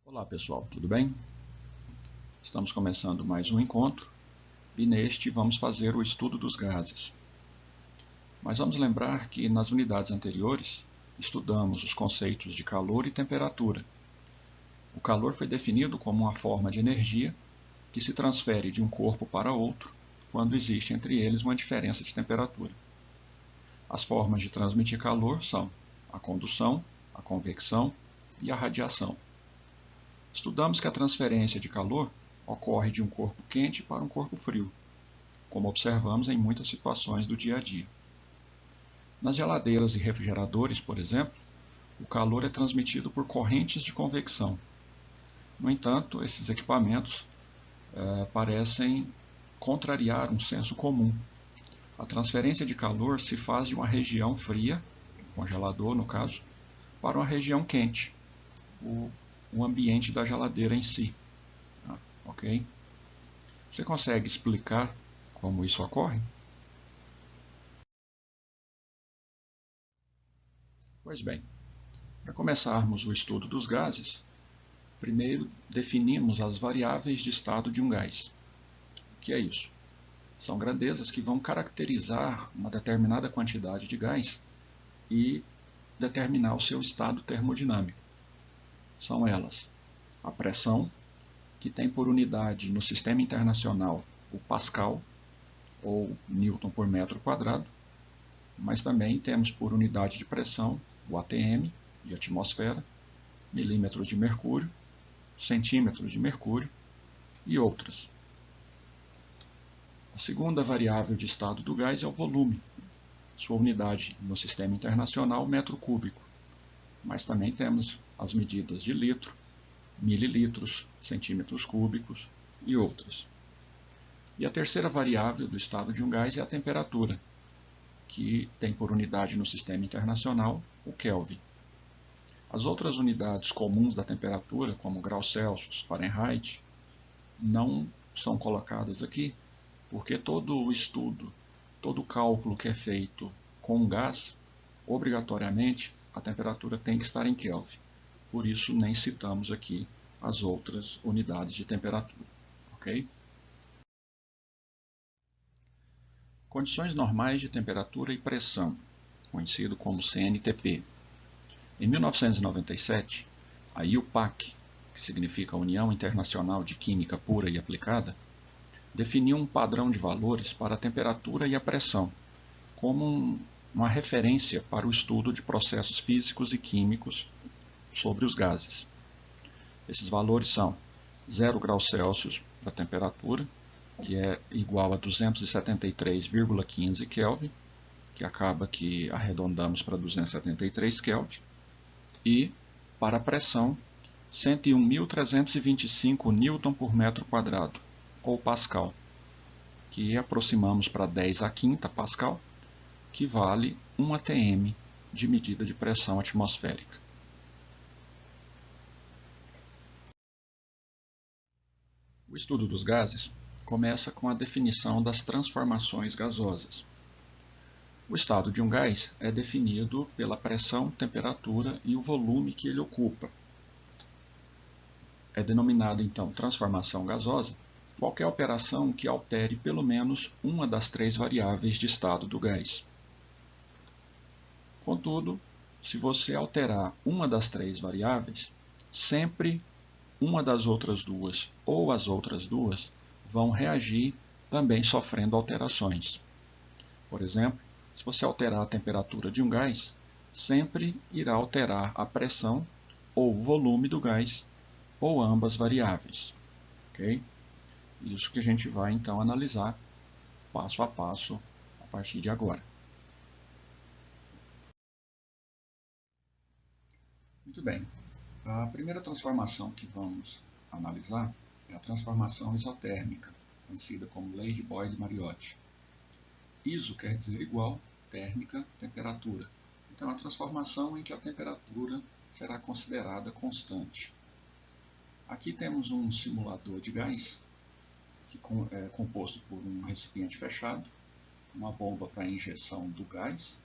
Olá pessoal, tudo bem? Estamos começando mais um encontro e neste vamos fazer o estudo dos gases. Mas vamos lembrar que nas unidades anteriores estudamos os conceitos de calor e temperatura. O calor foi definido como uma forma de energia que se transfere de um corpo para outro quando existe entre eles uma diferença de temperatura. As formas de transmitir calor são a condução, a convecção e a radiação. Estudamos que a transferência de calor ocorre de um corpo quente para um corpo frio, como observamos em muitas situações do dia a dia. Nas geladeiras e refrigeradores, por exemplo, o calor é transmitido por correntes de convecção. No entanto, esses equipamentos parecem contrariar um senso comum. A transferência de calor se faz de uma região fria, congelador no caso, para uma região quente, o ambiente da geladeira em si. Ok? Você consegue explicar como isso ocorre? Pois bem, para começarmos o estudo dos gases, primeiro definimos as variáveis de estado de um gás. O que é isso? São grandezas que vão caracterizar uma determinada quantidade de gás e determinar o seu estado termodinâmico. São elas a pressão, que tem por unidade no sistema internacional o Pascal, ou Newton por metro quadrado, mas também temos por unidade de pressão o atm, de atmosfera, milímetros de mercúrio, centímetros de mercúrio e outras. A segunda variável de estado do gás é o volume, sua unidade no sistema internacional, metro cúbico, mas também temos as medidas de litro, mililitros, centímetros cúbicos e outras. E a terceira variável do estado de um gás é a temperatura, que tem por unidade no sistema internacional o Kelvin. As outras unidades comuns da temperatura, como graus Celsius, Fahrenheit, não são colocadas aqui, porque todo o estudo, todo o cálculo que é feito com gás, obrigatoriamente a temperatura tem que estar em Kelvin. Por isso nem citamos aqui as outras unidades de temperatura. Ok? Condições normais de temperatura e pressão, conhecido como CNTP. Em 1997, a IUPAC, que significa União Internacional de Química Pura e Aplicada, definiu um padrão de valores para a temperatura e a pressão, como uma referência para o estudo de processos físicos e químicos sobre os gases. Esses valores são 0 graus Celsius para a temperatura, que é igual a 273,15 Kelvin, que acaba que arredondamos para 273 Kelvin, e para a pressão 101.325 Newton por metro quadrado, ou Pascal, que aproximamos para 10 a quinta Pascal, que vale 1 atm de medida de pressão atmosférica. O estudo dos gases começa com a definição das transformações gasosas. O estado de um gás é definido pela pressão, temperatura e o volume que ele ocupa. É denominado, então, transformação gasosa qualquer operação que altere pelo menos uma das três variáveis de estado do gás. Contudo, se você alterar uma das três variáveis, sempre uma das outras duas ou as outras duas vão reagir também sofrendo alterações. Por exemplo, se você alterar a temperatura de um gás, sempre irá alterar a pressão ou o volume do gás, ou ambas variáveis. Okay? Isso que a gente vai então analisar passo a passo a partir de agora. Muito bem. A primeira transformação que vamos analisar é a transformação isotérmica, conhecida como lei de Boyle-Mariotti. Iso quer dizer igual, térmica, temperatura. Então, é uma transformação em que a temperatura será considerada constante. Aqui temos um simulador de gás, que é composto por um recipiente fechado, uma bomba para injeção do gás,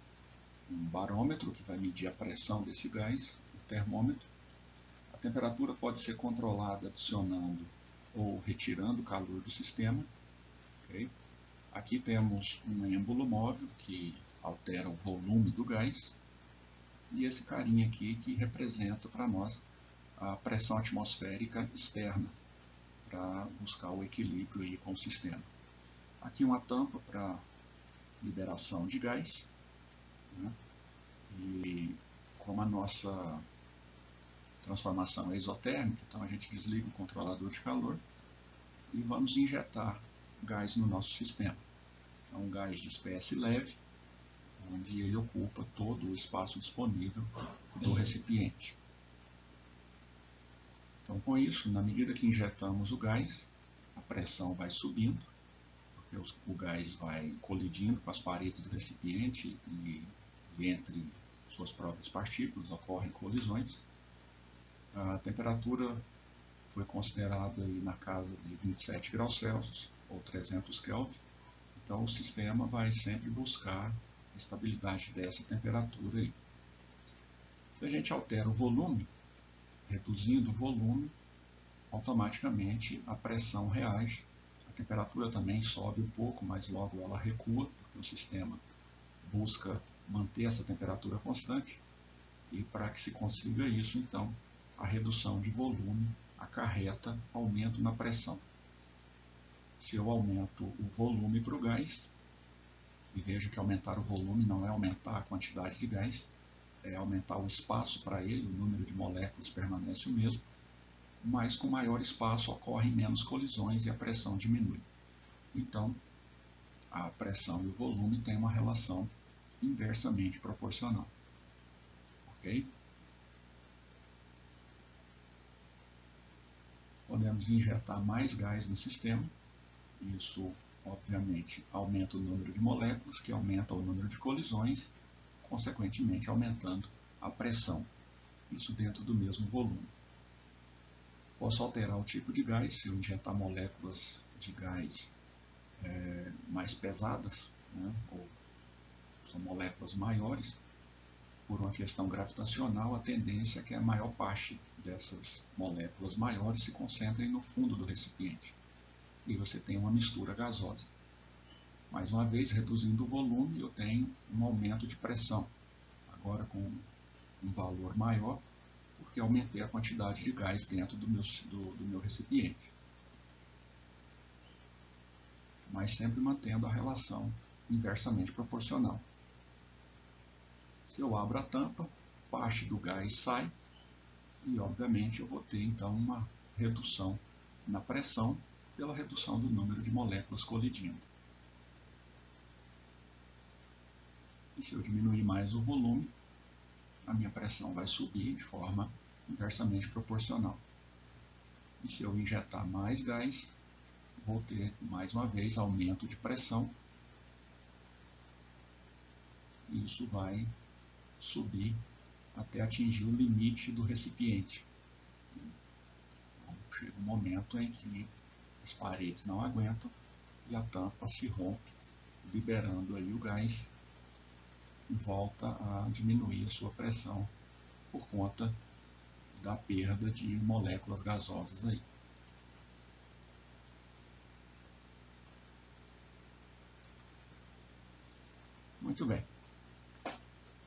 um barômetro que vai medir a pressão desse gás, um termômetro. temperatura pode ser controlada adicionando ou retirando o calor do sistema. Okay? Aqui temos um êmbolo móvel que altera o volume do gás. E esse carinha aqui que representa para nós a pressão atmosférica externa, para buscar o equilíbrio aí com o sistema. Aqui uma tampa para liberação de gás, né? E como a nossa transformação é isotérmica, então a gente desliga o controlador de calor e vamos injetar gás no nosso sistema. É um gás de espécie leve, onde ele ocupa todo o espaço disponível do recipiente. Então, com isso, na medida que injetamos o gás, a pressão vai subindo, porque o gás vai colidindo com as paredes do recipiente e entre suas próprias partículas ocorrem colisões. A temperatura foi considerada aí na casa de 27 graus Celsius ou 300 Kelvin. Então, o sistema vai sempre buscar a estabilidade dessa temperatura aí. Se a gente altera o volume, reduzindo o volume, automaticamente a pressão reage. A temperatura também sobe um pouco, mas logo ela recua, porque o sistema busca manter essa temperatura constante. E para que se consiga isso, então, a redução de volume acarreta aumento na pressão. Se eu aumento o volume para o gás, e veja que aumentar o volume não é aumentar a quantidade de gás, é aumentar o espaço para ele, o número de moléculas permanece o mesmo, mas com maior espaço ocorrem menos colisões e a pressão diminui. Então, a pressão e o volume têm uma relação inversamente proporcional. Ok? Podemos injetar mais gás no sistema. Isso, obviamente, aumenta o número de moléculas, que aumenta o número de colisões, consequentemente aumentando a pressão. Isso dentro do mesmo volume. Posso alterar o tipo de gás, se eu injetar moléculas de gás mais pesadas, né, ou são moléculas maiores, por uma questão gravitacional, a tendência é que a maior parte dessas moléculas maiores se concentrem no fundo do recipiente. E você tem uma mistura gasosa. Mais uma vez, reduzindo o volume, eu tenho um aumento de pressão. Agora com um valor maior, porque aumentei a quantidade de gás dentro do meu recipiente. Mas sempre mantendo a relação inversamente proporcional. Se eu abro a tampa, parte do gás sai e, obviamente, eu vou ter então uma redução na pressão pela redução do número de moléculas colidindo. E se eu diminuir mais o volume, a minha pressão vai subir de forma inversamente proporcional. E se eu injetar mais gás, vou ter, mais uma vez, aumento de pressão. E isso vai subir até atingir o limite do recipiente. Então, chega um momento em que as paredes não aguentam e a tampa se rompe, liberando aí o gás e volta a diminuir a sua pressão por conta da perda de moléculas gasosas aí. Muito bem.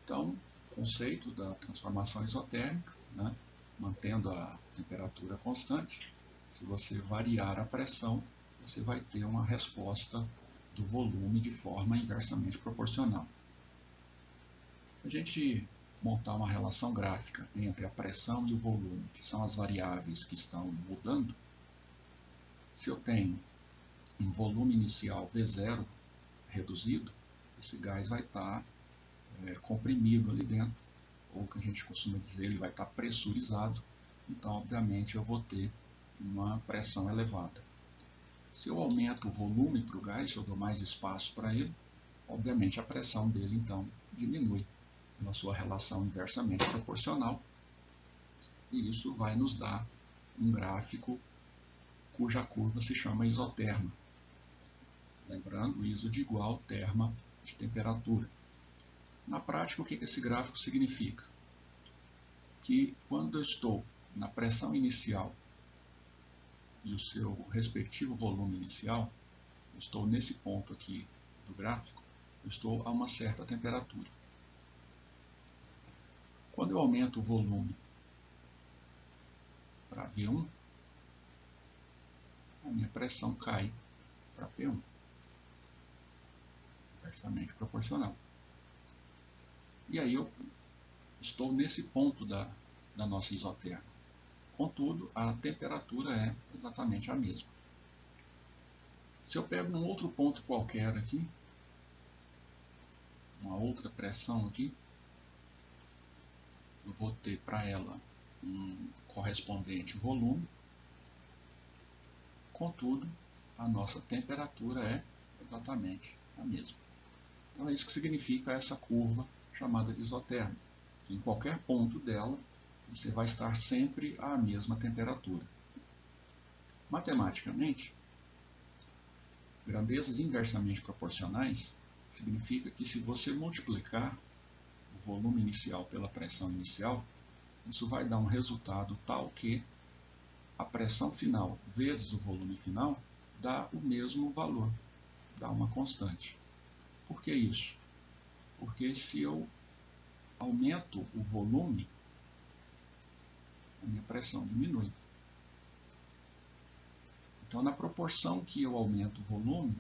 Então, o conceito da transformação isotérmica, né, mantendo a temperatura constante, se você variar a pressão, você vai ter uma resposta do volume de forma inversamente proporcional. Se a gente montar uma relação gráfica entre a pressão e o volume, que são as variáveis que estão mudando, se eu tenho um volume inicial V0 reduzido, esse gás vai estar comprimido ali dentro, ou que a gente costuma dizer, ele vai estar pressurizado, então obviamente eu vou ter uma pressão elevada. Se eu aumento o volume para o gás, se eu dou mais espaço para ele, obviamente a pressão dele então diminui pela sua relação inversamente proporcional, e isso vai nos dar um gráfico cuja curva se chama isoterma. Lembrando, iso de igual, terma de temperatura. Na prática, o que esse gráfico significa? Que quando eu estou na pressão inicial e o seu respectivo volume inicial, eu estou nesse ponto aqui do gráfico, eu estou a uma certa temperatura. Quando eu aumento o volume para V1, a minha pressão cai para P1, inversamente proporcional. E aí eu estou nesse ponto da nossa isoterma. Contudo, a temperatura é exatamente a mesma. Se eu pego um outro ponto qualquer aqui, uma outra pressão aqui, eu vou ter para ela um correspondente volume. Contudo, a nossa temperatura é exatamente a mesma. Então é isso que significa essa curva chamada de isoterma. Em qualquer ponto dela, você vai estar sempre à mesma temperatura. Matematicamente, grandezas inversamente proporcionais significa que se você multiplicar o volume inicial pela pressão inicial, isso vai dar um resultado tal que a pressão final vezes o volume final dá o mesmo valor, dá uma constante. Por que isso? Porque se eu aumento o volume, a minha pressão diminui. Então, na proporção que eu aumento o volume,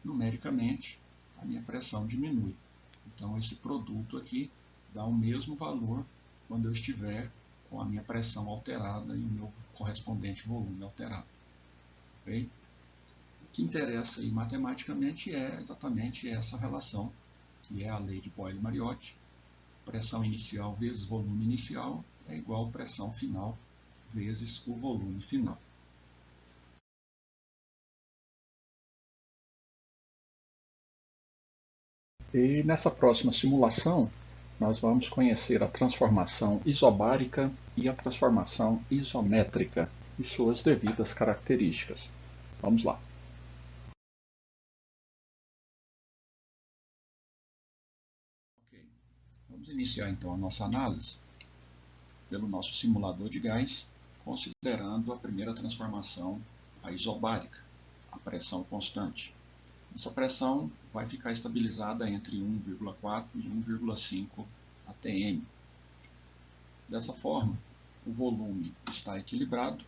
numericamente, a minha pressão diminui. Então, esse produto aqui dá o mesmo valor quando eu estiver com a minha pressão alterada e o meu correspondente volume alterado. Okay? O que interessa aí matematicamente é exatamente essa relação, que é a lei de Boyle-Mariotti. Pressão inicial vezes volume inicial é igual a pressão final vezes o volume final. E nessa próxima simulação, nós vamos conhecer a transformação isobárica e a transformação isométrica e suas devidas características. Vamos lá. Ok. Vamos iniciar então a nossa análise pelo nosso simulador de gás, considerando a primeira transformação, a isobárica, a pressão constante. Essa pressão vai ficar estabilizada entre 1,4 e 1,5 atm. Dessa forma, o volume está equilibrado,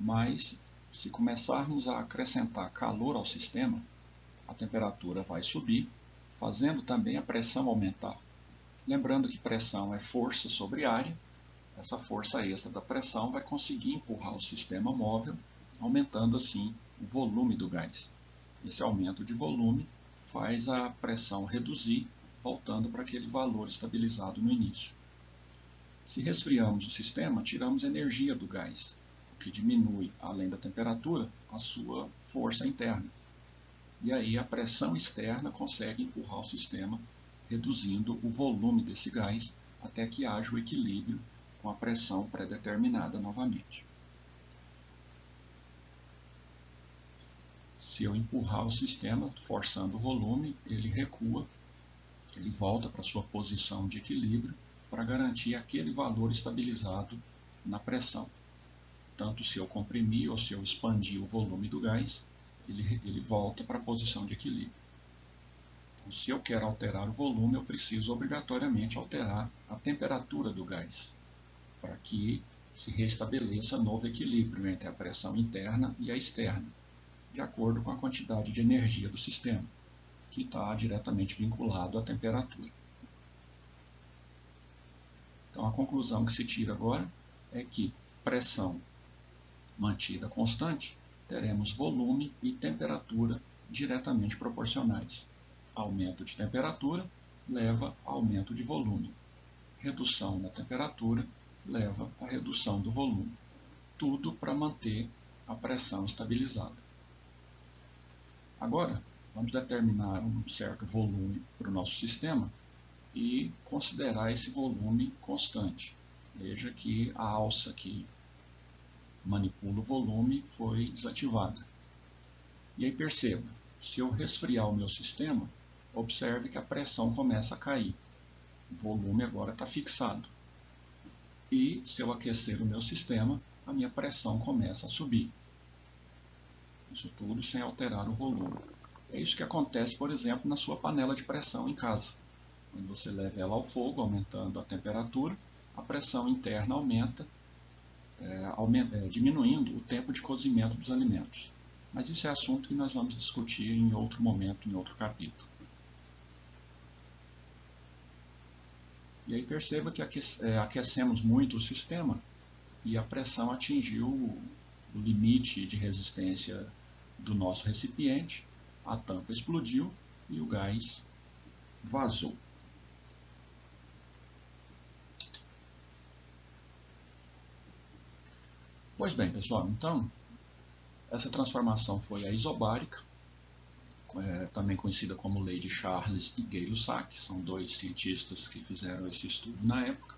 mas se começarmos a acrescentar calor ao sistema, a temperatura vai subir, fazendo também a pressão aumentar. Lembrando que pressão é força sobre área, essa força extra da pressão vai conseguir empurrar o sistema móvel, aumentando assim o volume do gás. Esse aumento de volume faz a pressão reduzir, voltando para aquele valor estabilizado no início. Se resfriamos o sistema, tiramos energia do gás, o que diminui, além da temperatura, a sua força interna. E aí a pressão externa consegue empurrar o sistema, reduzindo o volume desse gás até que haja o equilíbrio com a pressão pré-determinada novamente. Se eu empurrar o sistema, forçando o volume, ele recua, ele volta para sua posição de equilíbrio para garantir aquele valor estabilizado na pressão. Tanto se eu comprimir ou se eu expandir o volume do gás, ele volta para a posição de equilíbrio. Então, se eu quero alterar o volume, eu preciso obrigatoriamente alterar a temperatura do gás, para que se restabeleça novo equilíbrio entre a pressão interna e a externa, de acordo com a quantidade de energia do sistema, que está diretamente vinculado à temperatura. Então, a conclusão que se tira agora é que pressão mantida constante, teremos volume e temperatura diretamente proporcionais. Aumento de temperatura leva a aumento de volume. Redução na temperatura leva a redução do volume. Tudo para manter a pressão estabilizada. Agora, vamos determinar um certo volume para o nosso sistema e considerar esse volume constante. Veja que a alça que manipula o volume foi desativada. E aí perceba, se eu resfriar o meu sistema, observe que a pressão começa a cair. O volume agora está fixado. e se eu aquecer o meu sistema, a minha pressão começa a subir. Isso tudo sem alterar o volume. É isso que acontece, por exemplo, na sua panela de pressão em casa. Quando você leva ela ao fogo, aumentando a temperatura, a pressão interna aumenta, diminuindo o tempo de cozimento dos alimentos. Mas isso é assunto que nós vamos discutir em outro momento, em outro capítulo. E aí perceba que aquecemos muito o sistema e a pressão atingiu o limite de resistência do nosso recipiente, a tampa explodiu e o gás vazou. Pois bem, pessoal, então, essa transformação foi a isobárica, também conhecida como lei de Charles e Gay-Lussac, são dois cientistas que fizeram esse estudo na época.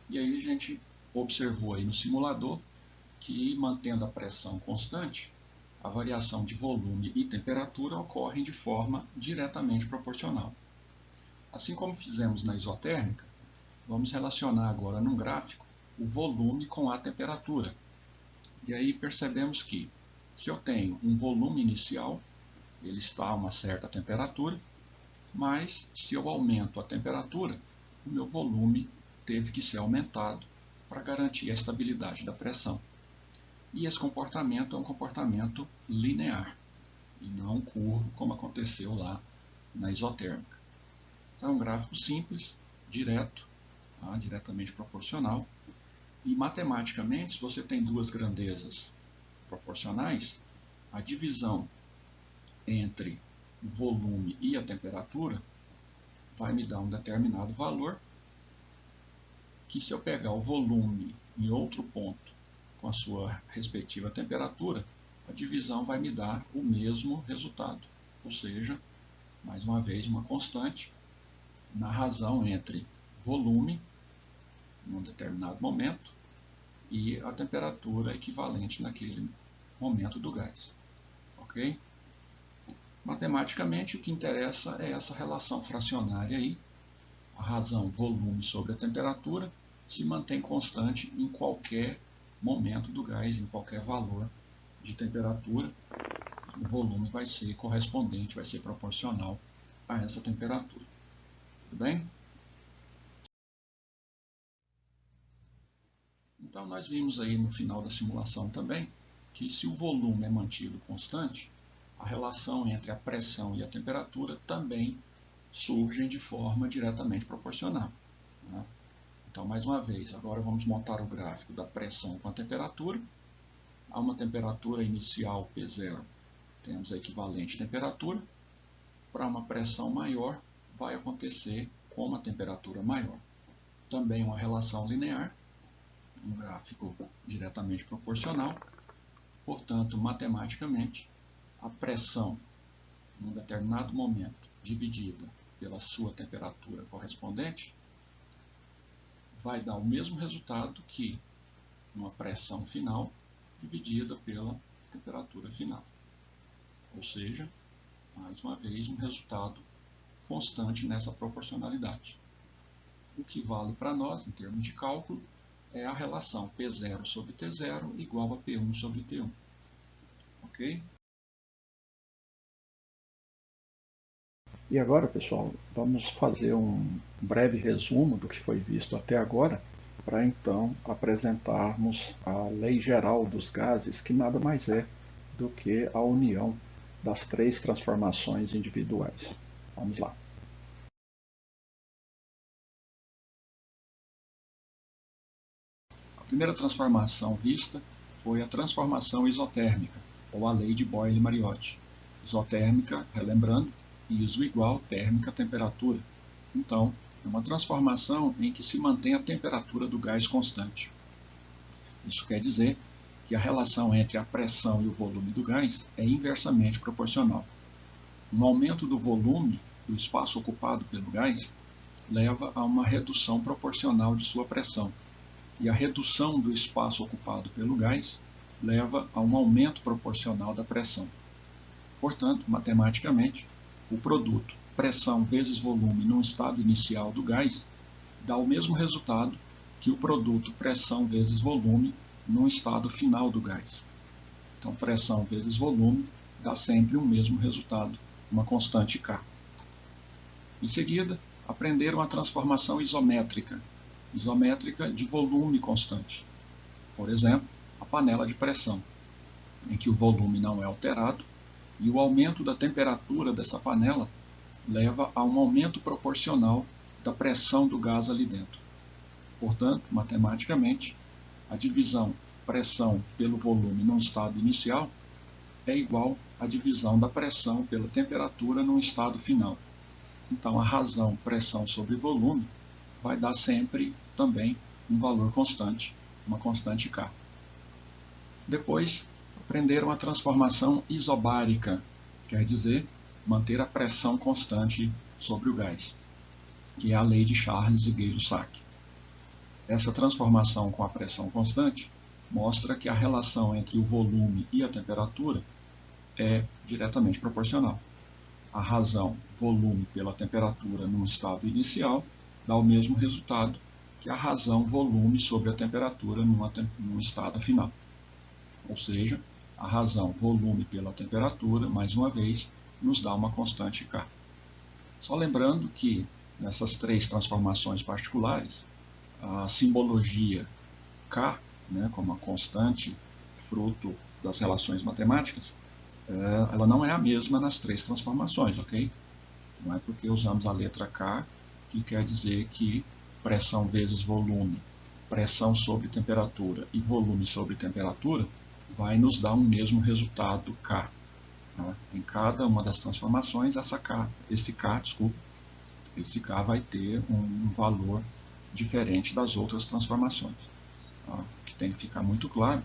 E aí a gente observou aí no simulador que, mantendo a pressão constante, a variação de volume e temperatura ocorrem de forma diretamente proporcional. Assim como fizemos na isotérmica, vamos relacionar agora num gráfico o volume com a temperatura. E aí percebemos que, se eu tenho um volume inicial, ele está a uma certa temperatura, mas se eu aumento a temperatura, o meu volume teve que ser aumentado para garantir a estabilidade da pressão. E esse comportamento é um comportamento linear, e não curvo, como aconteceu lá na isotérmica. Então é um gráfico simples, direto, diretamente proporcional. E matematicamente, se você tem duas grandezas proporcionais, a divisão entre o volume e a temperatura vai me dar um determinado valor, que se eu pegar o volume em outro ponto com a sua respectiva temperatura, a divisão vai me dar o mesmo resultado. Ou seja, mais uma vez, uma constante na razão entre volume, num determinado momento, e a temperatura equivalente naquele momento do gás. Ok? Matematicamente, o que interessa é essa relação fracionária aí. A razão volume sobre a temperatura se mantém constante em qualquer momento do gás, em qualquer valor de temperatura. O volume vai ser correspondente, vai ser proporcional a essa temperatura. Tudo bem? Então, nós vimos aí no final da simulação também que, se o volume é mantido constante, a relação entre a pressão e a temperatura também surgem de forma diretamente proporcional. Então, mais uma vez, agora vamos montar o gráfico da pressão com a temperatura. A uma temperatura inicial P0, temos a equivalente temperatura. Para uma pressão maior, vai acontecer com uma temperatura maior. Também uma relação linear, um gráfico diretamente proporcional. Portanto, matematicamente, a pressão, em um determinado momento, dividida pela sua temperatura correspondente, vai dar o mesmo resultado que uma pressão final dividida pela temperatura final. Ou seja, mais uma vez, um resultado constante nessa proporcionalidade. O que vale para nós, em termos de cálculo, é a relação P0 sobre T0 igual a P1 sobre T1. Ok? E agora, pessoal, vamos fazer um breve resumo do que foi visto até agora, para então apresentarmos a lei geral dos gases, que nada mais é do que a união das três transformações individuais. Vamos lá. A primeira transformação vista foi a transformação isotérmica, ou a lei de Boyle-Mariotti. Isotérmica, relembrando, ISO igual térmica temperatura. Então, é uma transformação em que se mantém a temperatura do gás constante. Isso quer dizer que a relação entre a pressão e o volume do gás é inversamente proporcional. Um aumento do volume do espaço ocupado pelo gás leva a uma redução proporcional de sua pressão, e a redução do espaço ocupado pelo gás leva a um aumento proporcional da pressão. Portanto, matematicamente, o produto pressão vezes volume num estado inicial do gás dá o mesmo resultado que o produto pressão vezes volume no estado final do gás. Então, pressão vezes volume dá sempre o mesmo resultado, uma constante K. Em seguida, aprenderam a transformação isométrica de volume constante. Por exemplo, a panela de pressão, em que o volume não é alterado e o aumento da temperatura dessa panela leva a um aumento proporcional da pressão do gás ali dentro. Portanto, matematicamente, a divisão pressão pelo volume num estado inicial é igual à divisão da pressão pela temperatura num estado final. Então, a razão pressão sobre volume vai dar sempre também um valor constante, uma constante K. Depois, aprenderam a transformação isobárica, quer dizer, manter a pressão constante sobre o gás, que é a lei de Charles e Gay-Lussac. Essa transformação com a pressão constante mostra que a relação entre o volume e a temperatura é diretamente proporcional. A razão volume pela temperatura num estado inicial dá o mesmo resultado que a razão volume sobre a temperatura num estado final. Ou seja, a razão volume pela temperatura, mais uma vez, nos dá uma constante K. Só lembrando que nessas três transformações particulares, a simbologia K, como a constante fruto das relações matemáticas, ela não é a mesma nas três transformações, ok? Não é porque usamos a letra K que quer dizer que pressão vezes volume, pressão sobre temperatura e volume sobre temperatura vai nos dar um mesmo resultado K. Em cada uma das transformações, esse K vai ter um valor diferente das outras transformações. O que tem que ficar muito claro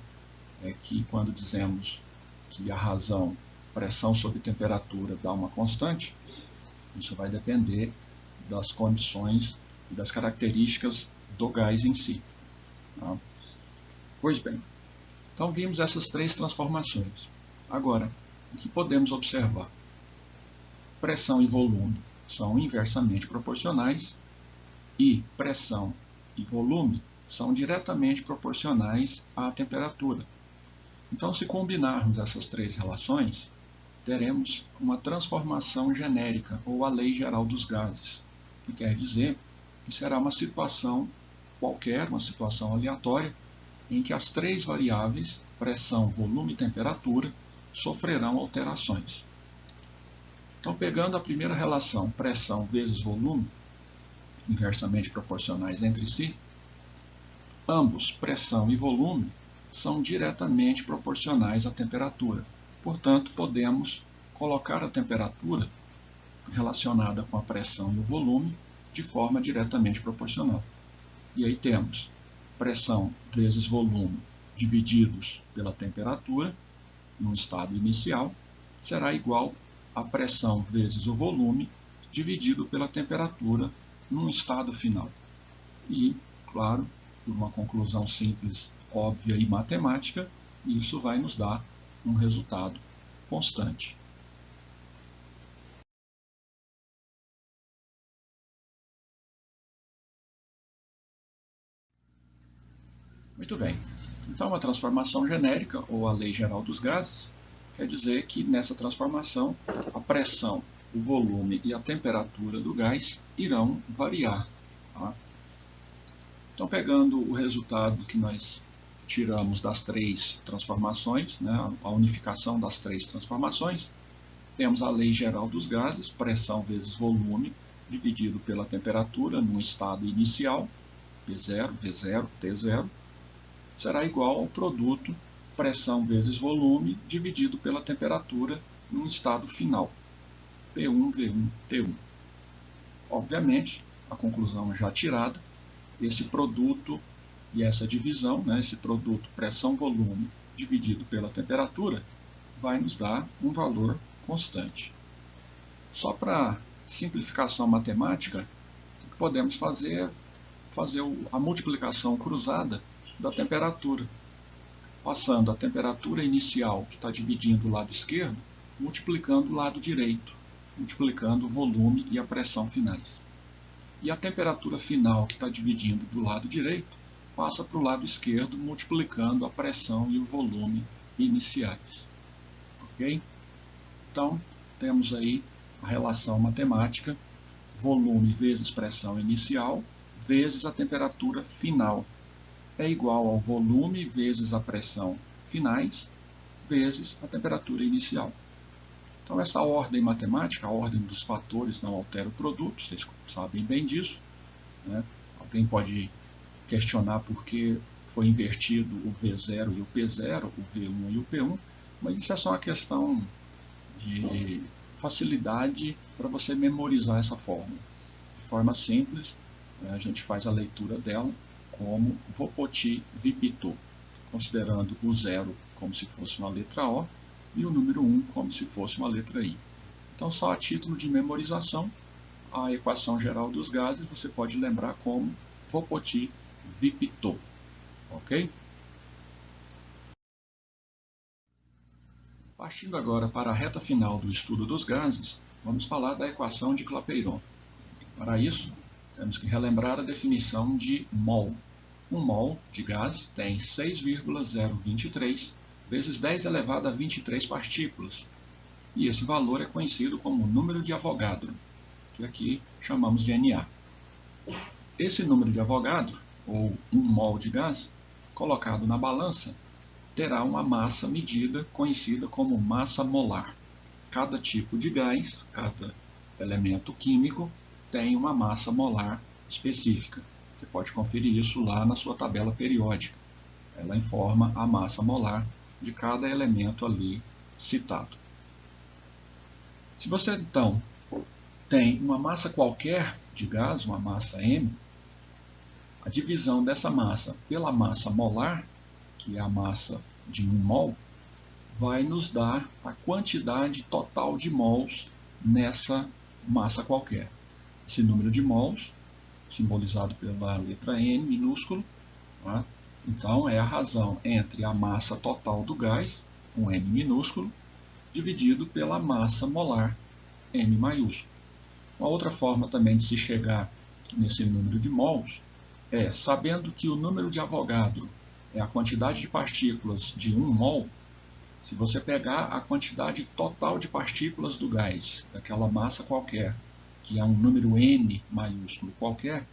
é que quando dizemos que a razão pressão sobre temperatura dá uma constante, isso vai depender das condições e das características do gás em si. Pois bem, então vimos essas três transformações. Agora, o que podemos observar? Pressão e volume são inversamente proporcionais e pressão e volume são diretamente proporcionais à temperatura. Então, se combinarmos essas três relações, teremos uma transformação genérica, ou a lei geral dos gases, que quer dizer que será uma situação qualquer, uma situação aleatória, em que as três variáveis, pressão, volume e temperatura, sofrerão alterações. Então, pegando a primeira relação, pressão vezes volume, inversamente proporcionais entre si, ambos, pressão e volume, são diretamente proporcionais à temperatura. Portanto, podemos colocar a temperatura relacionada com a pressão e o volume de forma diretamente proporcional. E aí temos pressão vezes volume divididos pela temperatura, no estado inicial, será igual a pressão vezes o volume dividido pela temperatura num estado final. E, claro, por uma conclusão simples, óbvia e matemática, isso vai nos dar um resultado constante. Muito bem. Então, a transformação genérica, ou a lei geral dos gases, quer dizer que nessa transformação a pressão, o volume e a temperatura do gás irão variar. Então, pegando o resultado que nós tiramos das três transformações, a unificação das três transformações, temos a lei geral dos gases, pressão vezes volume, dividido pela temperatura num estado inicial, P0, V0, T0, será igual ao produto pressão vezes volume dividido pela temperatura num estado final, P1, V1, T1. Obviamente, a conclusão já tirada, esse produto e essa divisão, esse produto pressão-volume dividido pela temperatura, vai nos dar um valor constante. Só para simplificação matemática, o que podemos fazer a multiplicação cruzada da temperatura, passando a temperatura inicial, que está dividindo o lado esquerdo, multiplicando o lado direito, multiplicando o volume e a pressão finais. E a temperatura final, que está dividindo do lado direito, passa para o lado esquerdo, multiplicando a pressão e o volume iniciais. Ok? Então, temos aí a relação matemática, volume vezes pressão inicial, vezes a temperatura final, é igual ao volume vezes a pressão finais, vezes a temperatura inicial. Então, essa ordem matemática, a ordem dos fatores, não altera o produto, vocês sabem bem disso, né? Alguém pode questionar por que foi invertido o V0 e o P0, o V1 e o P1, mas isso é só uma questão de facilidade para você memorizar essa fórmula. De forma simples, a gente faz a leitura dela como Vopoti-Vipito, considerando o 0 como se fosse uma letra O e o número 1 como se fosse uma letra I. Então, só a título de memorização, a equação geral dos gases você pode lembrar como Vopoti-Vipito. Ok? Partindo agora para a reta final do estudo dos gases, vamos falar da equação de Clapeyron. Para isso, temos que relembrar a definição de mol. Um mol de gás tem 6,023 vezes 10 elevado a 23 partículas. E esse valor é conhecido como número de Avogadro, que aqui chamamos de Na. Esse número de Avogadro, ou 1 mol de gás, colocado na balança, terá uma massa medida conhecida como massa molar. Cada tipo de gás, cada elemento químico, tem uma massa molar específica. Você pode conferir isso lá na sua tabela periódica. Ela informa a massa molar de cada elemento ali citado. Se você, então, tem uma massa qualquer de gás, uma massa M, a divisão dessa massa pela massa molar, que é a massa de 1 mol, vai nos dar a quantidade total de mols nessa massa qualquer. Esse número de mols, simbolizado pela letra N minúsculo, tá? Então é a razão entre a massa total do gás, com M minúsculo, dividido pela massa molar, M maiúsculo. Uma outra forma também de se chegar nesse número de mols é, sabendo que o número de Avogadro é a quantidade de partículas de 1 mol, se você pegar a quantidade total de partículas do gás, daquela massa qualquer, que é um número N maiúsculo qualquer,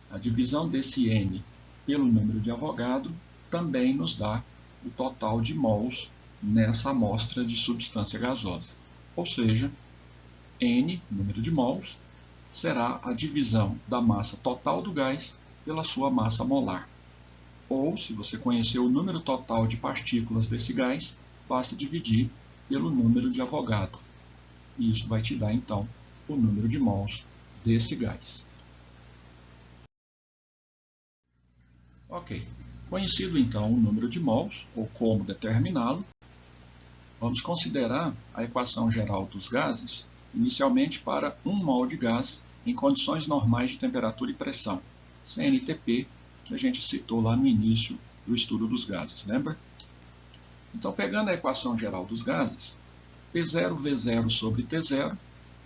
a divisão desse N pelo número de Avogadro também nos dá o total de mols nessa amostra de substância gasosa. Ou seja, N, número de mols, será a divisão da massa total do gás pela sua massa molar. Ou, se você conhecer o número total de partículas desse gás, basta dividir pelo número de Avogadro. E isso vai te dar, então, o número de mols desse gás. Ok. Conhecido, então, o número de mols, ou como determiná-lo, vamos considerar a equação geral dos gases, inicialmente para 1 mol de gás em condições normais de temperatura e pressão, CNTP, que a gente citou lá no início do estudo dos gases, lembra? Então, pegando a equação geral dos gases, P0V0 sobre T0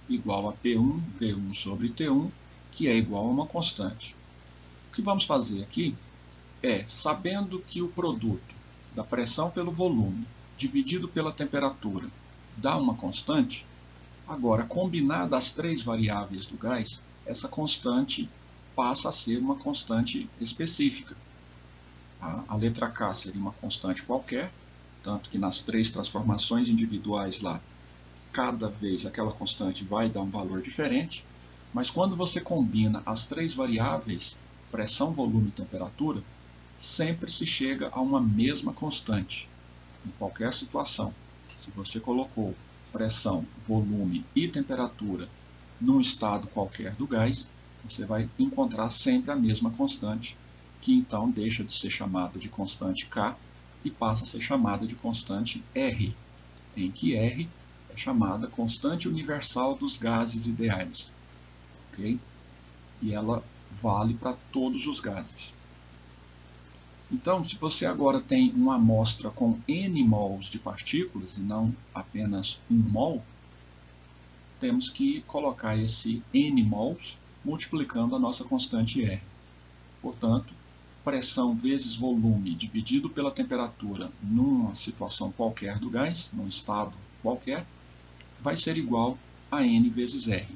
igual a P1V1 sobre T1, que é igual a uma constante. O que vamos fazer aqui é, sabendo que o produto da pressão pelo volume dividido pela temperatura dá uma constante, agora, combinada as 3 variáveis do gás, essa constante passa a ser uma constante específica. A letra K seria uma constante qualquer, tanto que nas 3 transformações individuais lá, cada vez aquela constante vai dar um valor diferente, mas quando você combina as 3 variáveis, pressão, volume e temperatura, sempre se chega a uma mesma constante, em qualquer situação. Se você colocou pressão, volume e temperatura num estado qualquer do gás, você vai encontrar sempre a mesma constante, que então deixa de ser chamada de constante K e passa a ser chamada de constante R, em que R é chamada constante universal dos gases ideais. Okay? E ela vale para todos os gases. Então, se você agora tem uma amostra com N mols de partículas e não apenas 1 mol, temos que colocar esse N mols multiplicando a nossa constante R. Portanto, pressão vezes volume dividido pela temperatura numa situação qualquer do gás, num estado qualquer, vai ser igual a N vezes R.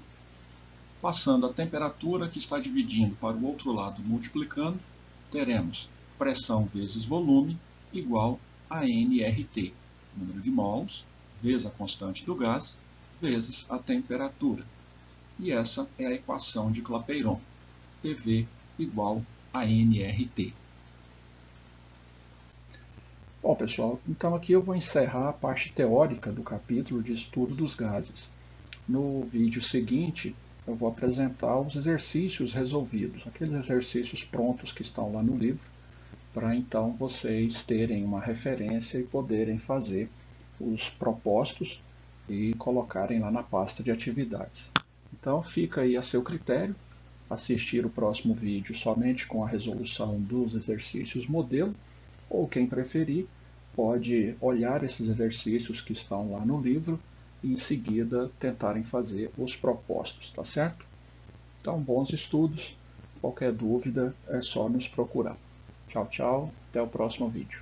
Passando a temperatura que está dividindo para o outro lado multiplicando, teremos pressão vezes volume igual a nRT, número de mols, vezes a constante do gás, vezes a temperatura. E essa é a equação de Clapeyron, PV igual a nRT. Bom, pessoal, então aqui eu vou encerrar a parte teórica do capítulo de estudo dos gases. No vídeo seguinte, eu vou apresentar os exercícios resolvidos, aqueles exercícios prontos que estão lá no livro, para então vocês terem uma referência e poderem fazer os propostos e colocarem lá na pasta de atividades. Então fica aí a seu critério assistir o próximo vídeo somente com a resolução dos exercícios modelo, ou quem preferir pode olhar esses exercícios que estão lá no livro e em seguida tentarem fazer os propostos, tá certo? Então, bons estudos. Qualquer dúvida é só nos procurar. Tchau, tchau. Até o próximo vídeo.